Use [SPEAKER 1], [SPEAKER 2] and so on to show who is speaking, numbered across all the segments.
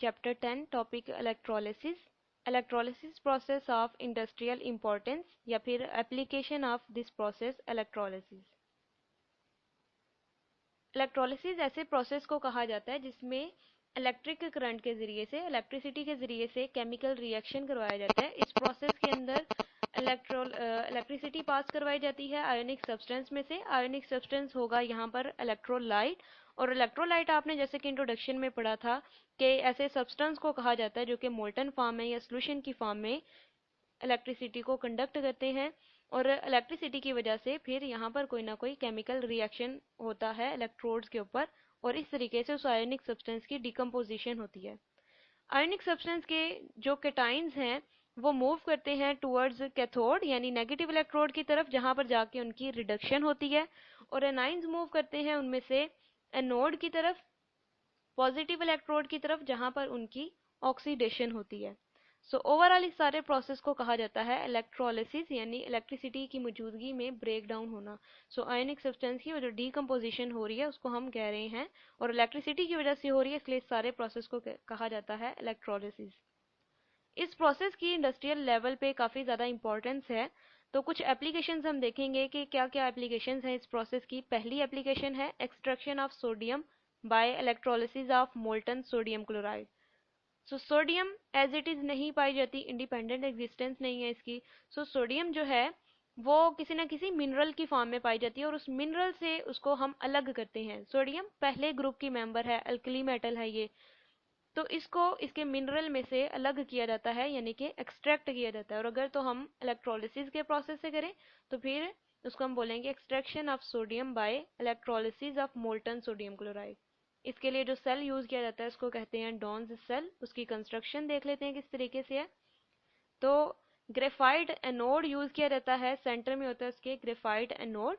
[SPEAKER 1] Chapter 10 topic electrolysis. Electrolysis process of industrial importance या फिर application of this process electrolysis. Electrolysis ऐसे process को कहा जाता है जिसमें इलेक्ट्रिक करंट के ज़रिए से, इलेक्ट्रिसिटी के ज़रिए से केमिकल रिएक्शन करवाया जाता है। इस प्रोसेस के अंदर इलेक्ट्रिसिटी पास करवाई जाती है आयोनिक सब्सटेंस में से। आयोनिक सब्सटेंस होगा यहाँ पर इलेक्ट्रोलाइट। और इलेक्ट्रोलाइट आपने जैसे कि इंट्रोडक्शन में पढ़ा था कि ऐसे सब्सटेंस को कहा जाता है जो कि मोल्टन फॉर्म में या सोल्यूशन की फॉर्म में इलेक्ट्रिसिटी को कंडक्ट करते हैं। और इलेक्ट्रिसिटी की वजह से फिर यहाँ पर कोई ना कोई केमिकल रिएक्शन होता है इलेक्ट्रोड्स के ऊपर, और इस तरीके से उस आयोनिक सब्सटेंस की डिकम्पोजिशन होती है। आयोनिक सब्सटेंस के जो कैटाइंस हैं वो मूव करते हैं टुवर्ड्स कैथोड यानी नेगेटिव इलेक्ट्रोड की तरफ, जहाँ पर जाके उनकी रिडक्शन होती है। और एनाइंस मूव करते हैं उनमें से एनोड की तरफ, पॉजिटिव इलेक्ट्रोड की तरफ, जहाँ पर उनकी ऑक्सीडेशन होती है। सो ओवरऑल इस सारे प्रोसेस को कहा जाता है इलेक्ट्रोलिसिस, यानी इलेक्ट्रिसिटी की मौजूदगी में ब्रेक डाउन होना। सो आयोनिक सब्सटेंस की जो डीकम्पोजिशन हो रही है उसको हम कह रहे हैं, और इलेक्ट्रिसिटी की वजह से हो रही है, इसलिए इस सारे प्रोसेस को कहा जाता है इलेक्ट्रोलिसिस। इस प्रोसेस की इंडस्ट्रियल लेवल पे काफ़ी ज़्यादा इंपॉर्टेंस है। तो कुछ एप्लीकेशंस हम देखेंगे कि क्या क्या एप्लीकेशंस हैं इस प्रोसेस की। पहली एप्लीकेशन है extraction of sodium by electrolysis of molten sodium chloride. So sodium as it is नहीं पाई जाती, इंडिपेंडेंट एग्जिस्टेंस नहीं है इसकी। सो सोडियम जो है वो किसी न किसी मिनरल की फॉर्म में पाई जाती है, और उस मिनरल से उसको हम अलग करते हैं। सोडियम पहले ग्रुप की मेंबर है, अल्कली मेटल है ये। तो इसको इसके मिनरल में से अलग किया जाता है, यानी कि एक्सट्रैक्ट किया जाता है। और अगर तो हम इलेक्ट्रोलिसिस के प्रोसेस से करें तो फिर उसको हम बोलेंगे extraction of sodium by electrolysis of molten sodium chloride. इसके लिए जो सेल यूज किया जाता है उसको कहते हैं डॉन्स सेल। उसकी कंस्ट्रक्शन देख लेते हैं किस तरीके से है। तो ग्रेफाइट एनोड यूज किया जाता है, सेंटर में होता है उसके ग्रेफाइट एनोड,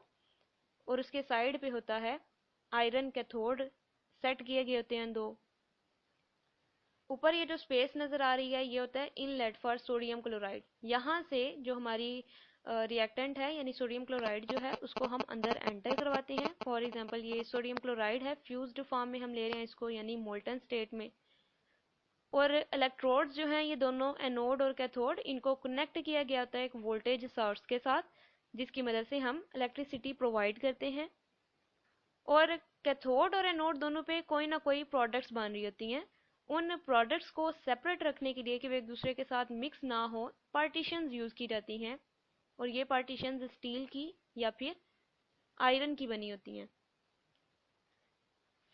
[SPEAKER 1] और उसके साइड पे होता है आयरन कैथोड। सेट किए गए होते हैं दो। ऊपर ये जो स्पेस नजर आ रही है ये होता है इनलेट फॉर सोडियम क्लोराइड। यहाँ से जो हमारी रिएक्टेंट है यानी सोडियम क्लोराइड जो है उसको हम अंदर एंटर करवाते हैं। फॉर एग्जांपल ये सोडियम क्लोराइड है, फ्यूज्ड फॉर्म में हम ले रहे हैं इसको, यानी मोल्टन स्टेट में। और इलेक्ट्रोड्स जो हैं ये दोनों एनोड और कैथोड, इनको कनेक्ट किया गया होता है एक वोल्टेज सोर्स के साथ, जिसकी मदद से हम इलेक्ट्रिसिटी प्रोवाइड करते हैं। और कैथोड और एनोड दोनों पे कोई ना कोई प्रोडक्ट्स बन रही होती हैं। उन प्रोडक्ट्स को सेपरेट रखने के लिए कि वे एक दूसरे के साथ मिक्स ना हो, पार्टीशंस यूज की जाती हैं। और ये पार्टीशंस स्टील की या फिर आयरन की बनी होती हैं।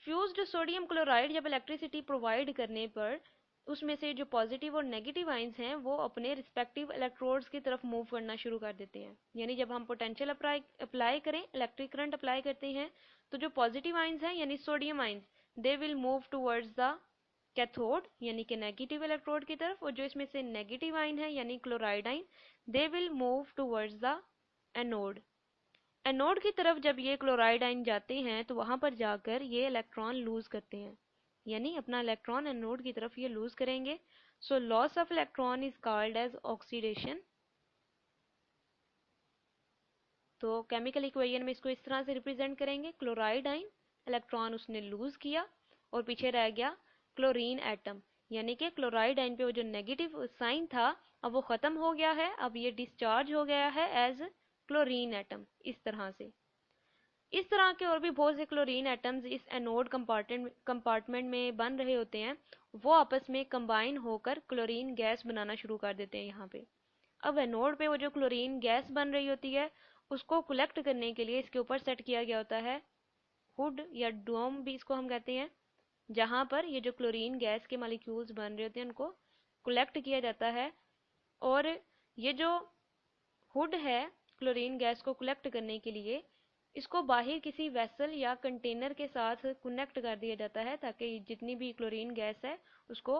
[SPEAKER 1] फ्यूज्ड सोडियम क्लोराइड जब इलेक्ट्रिसिटी प्रोवाइड करने पर उसमें से जो पॉजिटिव और नेगेटिव आइंस हैं वो अपने रिस्पेक्टिव इलेक्ट्रोड्स की तरफ मूव करना शुरू कर देते हैं। यानी जब हम पोटेंशियल अप्लाई करें, इलेक्ट्रिक करंट अप्लाई करते हैं, तो जो पॉजिटिव आइंस हैं यानी sodium ions, they will move towards the cathode यानी कि नेगेटिव इलेक्ट्रोड की तरफ। और जो इसमें से नेगेटिव आइन है यानी क्लोराइड आइन, they will move towards the anode. Anode की तरफ जब ये क्लोराइड आइन जाते हैं तो वहां पर जाकर ये इलेक्ट्रॉन लूज करते हैं, यानी अपना इलेक्ट्रॉन एनोड की तरफ ये लूज करेंगे। So loss of electron is called as oxidation. तो केमिकल इक्वेशन में इसको इस तरह से रिप्रेजेंट करेंगे, क्लोराइड आइन, इलेक्ट्रॉन उसने लूज किया और पीछे रह गया क्लोरीन एटम, यानी कि क्लोराइड आइन पे वो जो नेगेटिव साइन था अब वो खत्म हो गया है, अब ये डिस्चार्ज हो गया है एज क्लोरीन एटम। इस तरह से, इस तरह के और भी बहुत से क्लोरीन एटम्स इस एनोड कंपार्टमेंट में बन रहे होते हैं। वो आपस में कंबाइन होकर क्लोरीन गैस बनाना शुरू कर देते हैं यहाँ पे। अब एनोड पे वो जो क्लोरीन गैस बन रही होती है उसको कलेक्ट करने के लिए इसके ऊपर सेट किया गया होता है हुड या डोम भी इसको हम कहते हैं, जहाँ पर ये जो क्लोरीन गैस के मॉलिक्यूल्स बन रहे होते हैं उनको कलेक्ट किया जाता है। और ये जो हुड है क्लोरीन गैस को कलेक्ट करने के लिए, इसको बाहर किसी वेसल या कंटेनर के साथ कनेक्ट कर दिया जाता है ताकि जितनी भी क्लोरीन गैस है उसको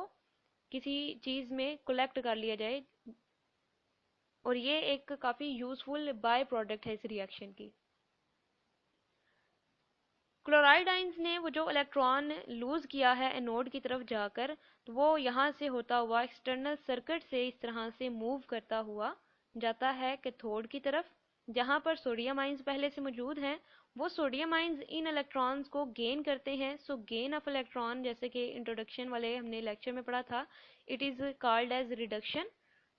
[SPEAKER 1] किसी चीज़ में कलेक्ट कर लिया जाए। और ये एक काफ़ी यूजफुल बाय प्रोडक्ट है इस रिएक्शन की। क्लोराइड आइंस ने वो जो इलेक्ट्रॉन लूज किया है एनोड की तरफ जाकर, तो वो यहाँ से होता हुआ एक्सटर्नल सर्किट से इस तरह से मूव करता हुआ जाता है कैथोड की तरफ, जहाँ पर सोडियम आइंस पहले से मौजूद हैं। वो सोडियम आइंस इन इलेक्ट्रॉन्स को गेन करते हैं। सो गेन ऑफ इलेक्ट्रॉन, जैसे कि इंट्रोडक्शन वाले हमने लेक्चर में पढ़ा था, it is called as reduction.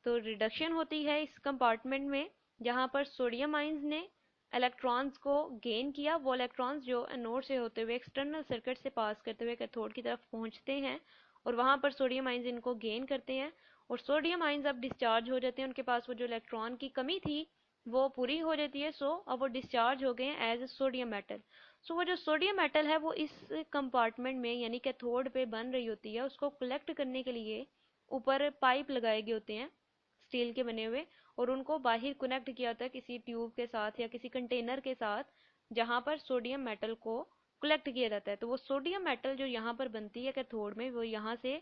[SPEAKER 1] तो रिडक्शन होती है इस कंपार्टमेंट में जहाँ पर सोडियम आइंस ने इलेक्ट्रॉन्स को गेन किया। वो इलेक्ट्रॉन्स जो एनोड से होते हुए एक्सटर्नल सर्किट से पास करते हुए कैथोड की तरफ पहुंचते हैं और वहां पर सोडियम आइंस इनको गेन करते हैं और सोडियम आइंस अब डिस्चार्ज हो जाते हैं। उनके पास वो जो इलेक्ट्रॉन की कमी थी वो पूरी हो जाती है। सो अब वो डिस्चार्ज हो गए हैं एज सोडियम मेटल। सो वो जो सोडियम मेटल है वो इस कंपार्टमेंट में यानी कैथोड पे बन रही होती है। उसको कलेक्ट करने के लिए ऊपर पाइप लगाए गए होते हैं स्टील के बने हुए और उनको बाहर कनेक्ट किया होता है किसी ट्यूब के साथ या किसी कंटेनर के साथ जहाँ पर सोडियम मेटल को कलेक्ट किया जाता है। तो वो सोडियम मेटल जो यहाँ पर बनती है कैथोड में वो यहाँ से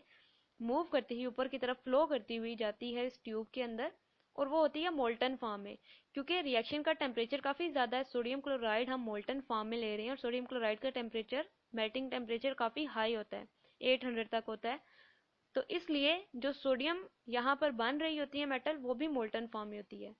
[SPEAKER 1] मूव करती हुई ऊपर की तरफ फ्लो करती हुई जाती है इस ट्यूब के अंदर और वो होती है मोल्टन फॉर्म में। क्योंकि रिएक्शन का टेम्परेचर काफ़ी ज़्यादा है, सोडियम क्लोराइड हम मोल्टन फॉर्म में ले रहे हैं और सोडियम क्लोराइड का टेम्परेचर, मेल्टिंग टेम्परेचर काफ़ी हाई होता है, 800 तक होता है। तो इसलिए जो सोडियम यहाँ पर बन रही होती है मेटल वो भी मोल्टन फॉर्म में होती है।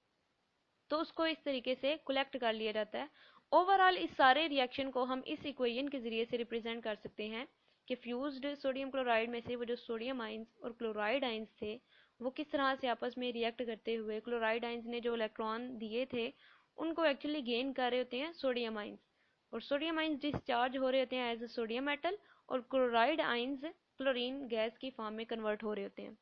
[SPEAKER 1] तो उसको इस तरीके से कलेक्ट कर लिया जाता है। ओवरऑल इस सारे रिएक्शन को हम इस इक्वेशन के जरिए से रिप्रेजेंट कर सकते हैं कि फ्यूज्ड सोडियम क्लोराइड में से वो जो सोडियम आइंस और क्लोराइड आइंस थे वो किस तरह से आपस में रिएक्ट करते हुए क्लोराइड आइंस ने जो इलेक्ट्रॉन दिए थे उनको एक्चुअली गेन कर रहे होते हैं सोडियम आइंस और सोडियम आइंस डिस्चार्ज हो रहे होते हैं एज ए सोडियम मेटल और क्लोराइड आइंस क्लोरीन गैस की फॉर्म में कन्वर्ट हो रहे होते हैं।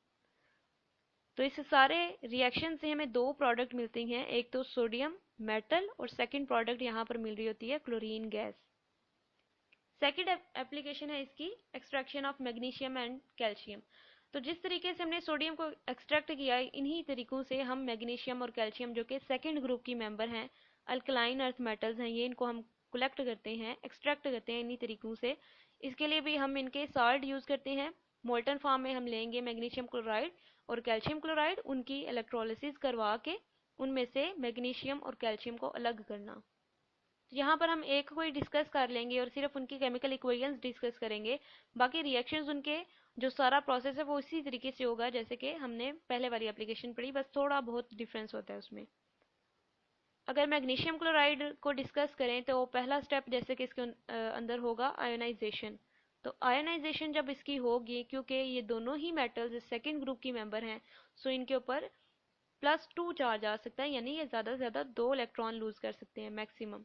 [SPEAKER 1] तो इस सारे रिएक्शन से हमें दो प्रोडक्ट मिलते हैं, एक तो सोडियम मेटल और सेकंड प्रोडक्ट यहाँ पर मिल रही होती है क्लोरीन गैस। सेकंड एप्लीकेशन है इसकी extraction of magnesium and calcium. तो जिस तरीके से हमने सोडियम को एक्सट्रैक्ट किया है इन्हीं तरीकों से हम मैग्नीशियम और कैल्शियम जो कि सेकंड ग्रुप की मेंबर हैं, अल्कलाइन अर्थ मेटल्स हैं, ये इनको हम कलेक्ट करते हैं, एक्सट्रैक्ट करते हैं इन्हीं तरीकों से। इसके लिए भी हम इनके साल्ट यूज करते हैं। मोल्टन फॉर्म में हम लेंगे मैग्नीशियम क्लोराइड और कैल्शियम क्लोराइड, उनकी इलेक्ट्रोलिसिस करवा के उनमें से मैग्नीशियम और कैल्शियम को अलग करना। तो यहाँ पर हम एक को ही डिस्कस कर लेंगे और सिर्फ उनकी केमिकल इक्वेशंस डिस्कस करेंगे। बाकी रिएक्शंस उनके जो सारा प्रोसेस है वो इसी तरीके से होगा जैसे कि हमने पहले वाली एप्लीकेशन पढ़ी, बस थोड़ा बहुत डिफरेंस होता है उसमें। अगर मैग्नीशियम क्लोराइड को डिस्कस करें तो पहला स्टेप जैसे कि इसके अंदर होगा आयोनाइजेशन। तो आयोनाइजेशन जब इसकी होगी, क्योंकि ये दोनों ही मेटल्स सेकेंड ग्रुप की मेंबर हैं, सो इनके ऊपर +2 चार्ज आ सकता है, यानी ये ज़्यादा से ज़्यादा 2 इलेक्ट्रॉन लूज कर सकते हैं मैक्सिमम।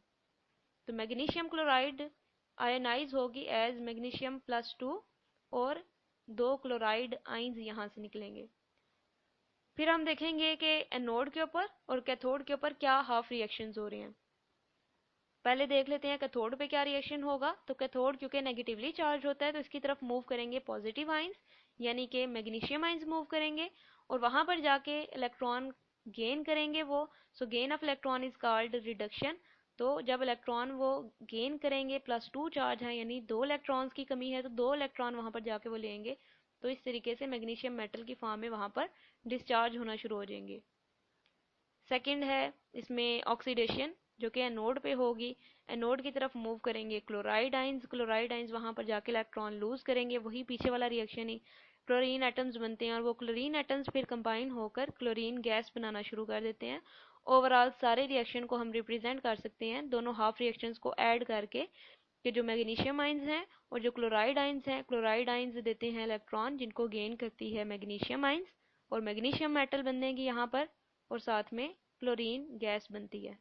[SPEAKER 1] तो मैग्नीशियम क्लोराइड आयनाइज होगी एज मैग्नीशियम +2 और 2 क्लोराइड आइंस यहाँ से निकलेंगे। फिर हम देखेंगे कि एनोड के ऊपर और कैथोड के ऊपर क्या हाफ रिएक्शंस हो रहे हैं। पहले देख लेते हैं कैथोड पे क्या रिएक्शन होगा। तो कैथोड क्योंकि नेगेटिवली चार्ज होता है तो इसकी तरफ मूव करेंगे पॉजिटिव आइंस, यानी कि मैग्नीशियम आइंस मूव करेंगे और वहां पर जाके इलेक्ट्रॉन गेन करेंगे वो। So gain of electron is called reduction. तो जब इलेक्ट्रॉन वो गेन करेंगे, +2 चार्ज है यानी 2 इलेक्ट्रॉन्स की कमी है तो 2 इलेक्ट्रॉन वहां पर जाके वो लेंगे। तो इस तरीके से मैग्नीशियम मेटल की फॉर्म में वहां पर डिस्चार्ज होना शुरू हो जाएंगे। सेकंड है इसमें ऑक्सीडेशन जो कि एनोड पे होगी। एनोड की तरफ मूव करेंगे क्लोराइड आइंस, क्लोराइड आइंस वहां पर जाके इलेक्ट्रॉन लूज करेंगे, वही पीछे वाला रिएक्शन ही। क्लोरीन एटम्स बनते हैं और वो क्लोरीन एटम्स फिर कंबाइन होकर क्लोरीन गैस बनाना शुरू कर देते हैं। ओवरऑल सारे रिएक्शन को हम रिप्रेजेंट कर सकते हैं दोनों हाफ रिएक्शंस को ऐड करके कि जो मैग्नीशियम आइंस हैं और जो क्लोराइड आइंस हैं, क्लोराइड आइंस देते हैं इलेक्ट्रॉन जिनको गेन करती है मैग्नीशियम आइंस और मैग्नीशियम मेटल बनने की यहाँ पर और साथ में क्लोरीन गैस बनती है।